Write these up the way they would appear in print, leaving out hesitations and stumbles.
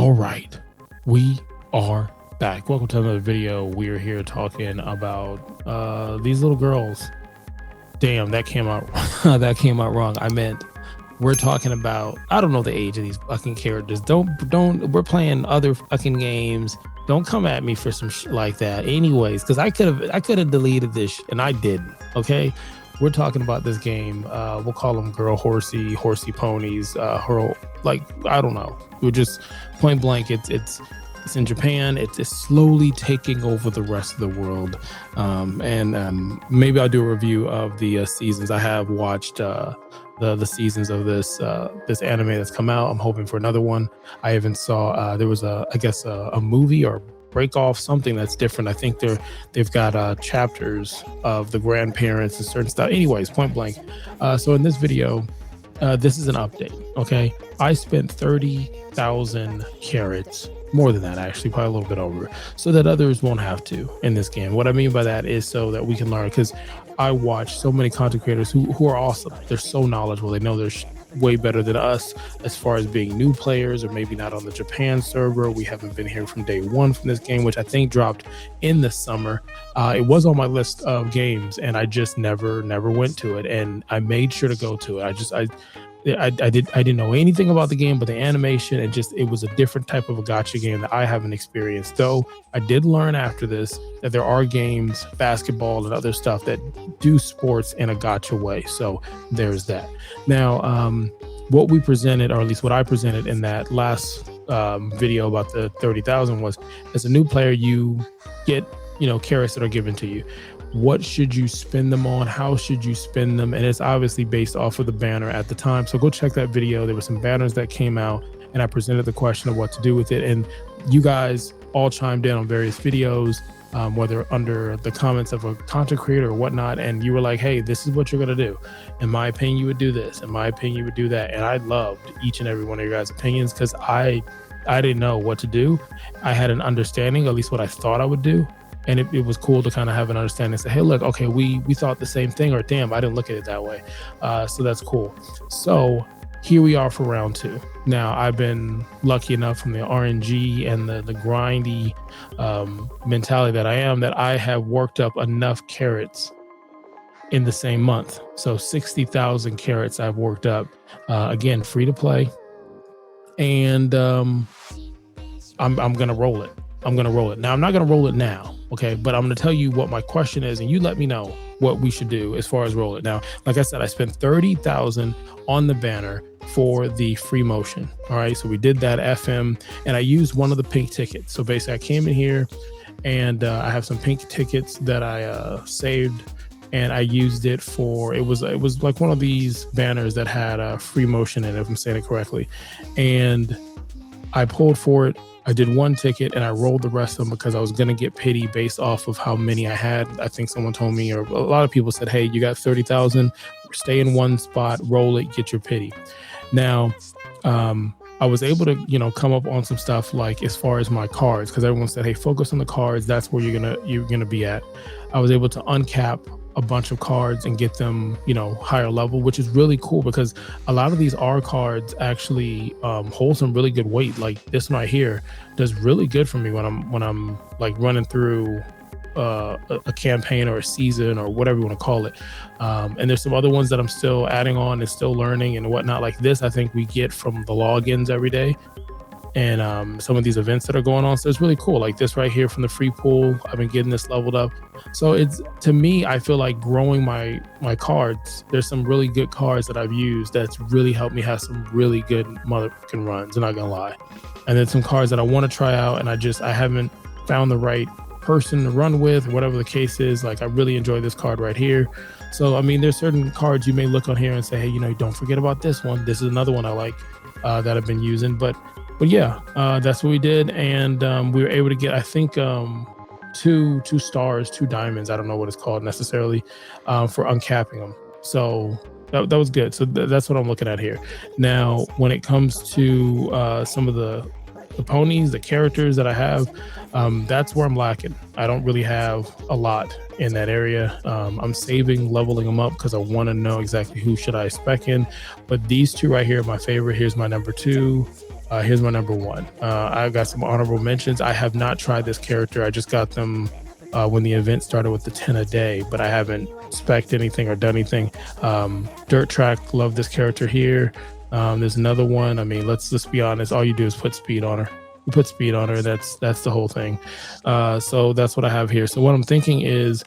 All right, we are back. Welcome to another video. We are here talking about these little girls. Damn, that came out that came out wrong. I meant we're talking about, I don't know the age of these fucking characters. Don't we're playing other fucking games. Don't come at me for some shit like that. Anyways, because I could have deleted this and I didn't. Okay. We're talking about this game. We'll call them girl horsey ponies. Like, I don't know. We're just point blank. It's in Japan. It's slowly taking over the rest of the world. Maybe I'll do a review of the seasons. I have watched the seasons of this anime that's come out. I'm hoping for another one. I even saw there was a movie or break off something that's different. I think they've got chapters of the grandparents and certain stuff. Anyways, point blank. So in this video, this is an update. Okay, I spent 30,000 carats, more than that actually, probably a little bit over, so that others won't have to in this game. What I mean by that is so that we can learn, because I watch so many content creators who are awesome. They're so knowledgeable. They know they're way better than us as far as being new players, or maybe not on the Japan server. We haven't been here from day one from this game, which I think dropped in the summer. It was on my list of games and I just never went to it, and I made sure to go to it. I didn't know anything about the game, but the animation and it was a different type of a gacha game that I haven't experienced. Though I did learn after this that there are games, basketball and other stuff, that do sports in a gacha way. So there's that. Now, what we presented, or at least what I presented in that last video about the 30,000, was as a new player, you get, carrots that are given to you. What should you spend them on? How should you spend them? And it's obviously based off of the banner at the time. So go check that video. There were some banners that came out and I presented the question of what to do with it. And you guys all chimed in on various videos, whether under the comments of a content creator or whatnot. And you were like, hey, this is what you're going to do. In my opinion, you would do this. In my opinion, you would do that. And I loved each and every one of your guys' opinions, because I didn't know what to do. I had an understanding, at least what I thought I would do. And it was cool to kind of have an understanding and say, hey, look, okay, we thought the same thing, or damn, I didn't look at it that way. So that's cool. So here we are for round 2. Now, I've been lucky enough from the RNG and the grindy mentality that I am, that I have worked up enough carrots in the same month. So 60,000 carrots I've worked up. Again, free to play. And I'm going to roll it. I'm going to roll it. Now, I'm not going to roll it now, okay? But I'm going to tell you what my question is, and you let me know what we should do as far as roll it. Now, like I said, I spent 30,000 on the banner for the free motion, all right? So we did that FM, and I used one of the pink tickets. So basically, I came in here, and I have some pink tickets that I saved, and I used it for, it was like one of these banners that had free motion in it, if I'm saying it correctly. And I pulled for it. I did one ticket and I rolled the rest of them because I was going to get pity based off of how many I had. I think someone told me, or a lot of people said, hey, you got 30,000, stay in one spot, roll it, get your pity. Now, I was able to, come up on some stuff like as far as my cards, because everyone said, hey, focus on the cards. That's where you're gonna be at. I was able to uncap a bunch of cards and get them, higher level, which is really cool, because a lot of these R cards actually hold some really good weight. Like this one right here does really good for me when I'm like running through a campaign or a season or whatever you want to call it. And there's some other ones that I'm still adding on and still learning and whatnot. Like this, I think we get from the logins every day, and some of these events that are going on. So it's really cool. Like this right here from the free pool, I've been getting this leveled up. So it's, to me, I feel like growing my cards. There's some really good cards that I've used that's really helped me have some really good motherfucking runs, I'm not gonna lie. And then some cards that I want to try out, and I haven't found the right person to run with, whatever the case is. Like I really enjoy this card right here. So I mean, there's certain cards you may look on here and say, hey, don't forget about this one. This is another one I like that I've been using. But yeah, that's what we did, and we were able to get, I think, two stars, 2 diamonds. I don't know what it's called necessarily, for uncapping them. So that was good. So that's what I'm looking at here. Now, when it comes to some of the ponies, the characters that I have, that's where I'm lacking. I don't really have a lot in that area. I'm saving leveling them up because I want to know exactly who should I spec in. But these 2 right here are my favorite. Here's my number 2. Here's my number one. I've got some honorable mentions. I have not tried this character. I just got them when the event started with the 10 a day, but I haven't spec'd anything or done anything. Dirt Track, love this character here. There's another one. I mean, let's be honest. All you do is put speed on her. You put speed on her. That's the whole thing. So that's what I have here. So what I'm thinking is,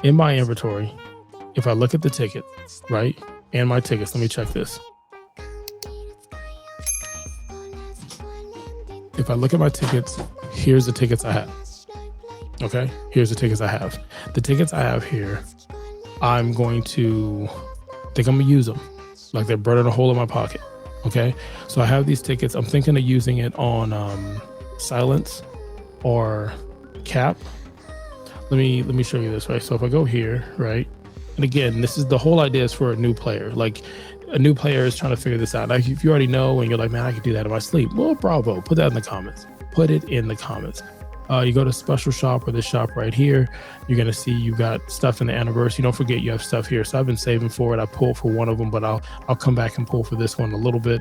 in my inventory, if I look at the ticket, right, and my tickets, let me check this. If I look at my tickets, here's the tickets I have. Okay, here's the tickets I have. The tickets I have here, I'm going to use them like they're burning a hole in my pocket. Okay, so I have these tickets. I'm thinking of using it on silence or cap. Let me show you this, right? So if I go here, right, and again, this is the whole idea is for a new player. Like, a new player is trying to figure this out. Like, if you already know and you're like, man, I could do that in my sleep, well, bravo, put that in the comments. Put it in the comments. You go to special shop or this shop right here, you're gonna see you got stuff in the anniversary. Don't forget you have stuff here. So I've been saving for it. I pulled for one of them, but I'll come back and pull for this one a little bit.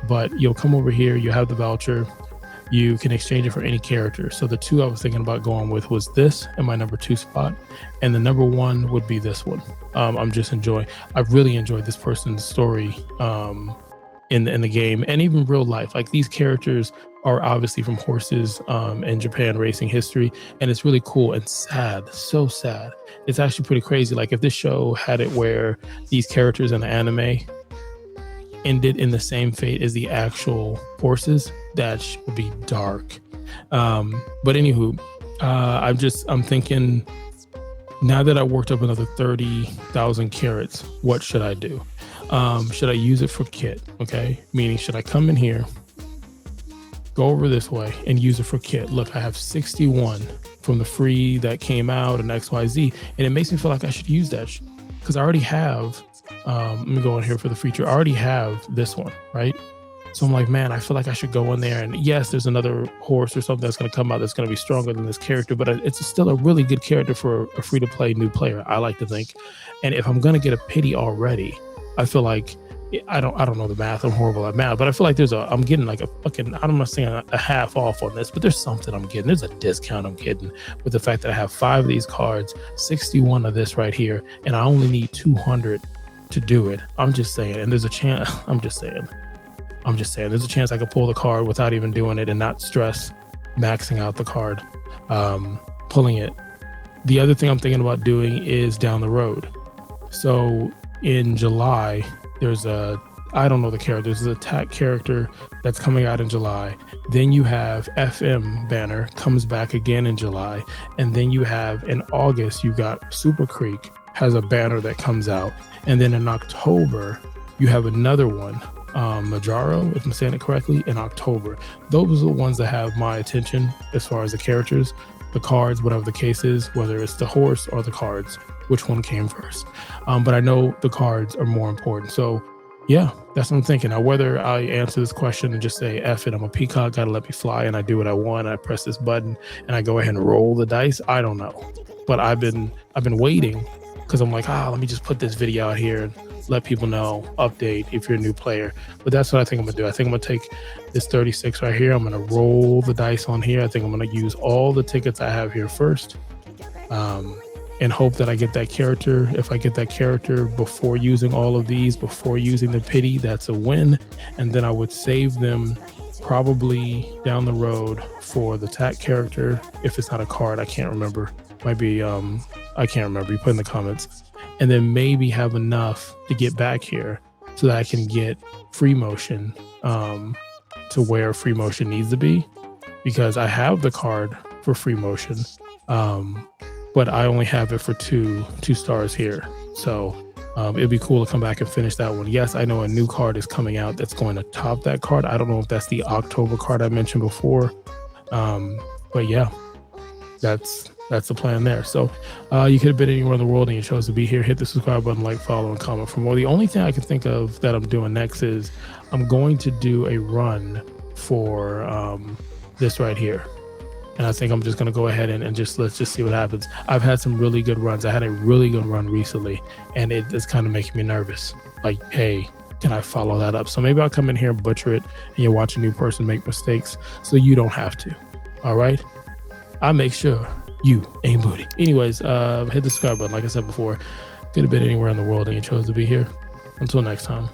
But you'll come over here, you have the voucher. You can exchange it for any character. So the two I was thinking about going with was this and my number 2 spot, and the number 1 would be this one. I've really enjoyed this person's story in the game and even real life. Like, these characters are obviously from horses in Japan racing history, and it's really cool and sad, so sad. It's actually pretty crazy. Like, if this show had it where these characters in the anime ended in the same fate as the actual horses, that would be dark. But anywho, I'm thinking, now that I worked up another 30,000 carats, what should I do? Should I use it for kit? Okay, meaning, should I come in here, go over this way, and use it for kit? Look, I have 61 from the free that came out and XYZ, and it makes me feel like I should use that because I already have. Let me go in here for the feature. I already have this one, right? So I'm like, man, I feel like I should go in there, and yes, there's another horse or something that's going to come out that's going to be stronger than this character, but it's still a really good character for a free-to-play new player, I like to think. And if I'm going to get a pity already, I feel like, I don't know the math. I'm horrible at math, but I feel like I'm getting like a fucking, I'm not saying a half off on this, but there's something I'm getting. There's a discount I'm getting with the fact that I have 5 of these cards, 61 of this right here, and I only need 200 to do it. I'm just saying, and there's a chance, there's a chance I could pull the card without even doing it and not stress maxing out the card, pulling it. The other thing I'm thinking about doing is down the road. So in July, there's I don't know the character, there's an attack character that's coming out in July. Then you have FM banner comes back again in July. And then you have in August, you got Super Creek has a banner that comes out. And then in October, you have another one, Majaro, if I'm saying it correctly, in October. Those are the ones that have my attention as far as the characters, the cards, whatever the case is, whether it's the horse or the cards, which one came first. But I know the cards are more important. So yeah, that's what I'm thinking. Now, whether I answer this question and just say, F it, I'm a peacock, gotta let me fly, and I do what I want, I press this button and I go ahead and roll the dice, I don't know. But I've been waiting, because I'm like, let me just put this video out here and let people know, update if you're a new player. But that's what I think I'm gonna do. I think I'm gonna take this 36 right here. I'm gonna roll the dice on here. I think I'm gonna use all the tickets I have here first, and hope that I get that character. If I get that character before using all of these, before using the pity, that's a win. And then I would save them probably down the road for the tack character. If it's not a card, I can't remember. Might be, I can't remember. You put in the comments. And then maybe have enough to get back here so that I can get free motion to where free motion needs to be, because I have the card for free motion, but I only have it for two stars here. So it'd be cool to come back and finish that one. Yes, I know a new card is coming out that's going to top that card. I don't know if that's the October card I mentioned before, but yeah, that's the plan there. So you could have been anywhere in the world and you chose to be here. Hit the subscribe button, like, follow, and comment for more. The only thing I can think of that I'm doing next is I'm going to do a run for this right here. And I think I'm just going to go ahead and let's just see what happens. I've had some really good runs. I had a really good run recently, and it's kind of making me nervous. Like, hey, can I follow that up? So maybe I'll come in here and butcher it, and you'll watch a new person make mistakes so you don't have to. All right. I make sure you ain't booty. Anyways, hit the subscribe button. Like I said before, could have been anywhere in the world and you chose to be here. Until next time.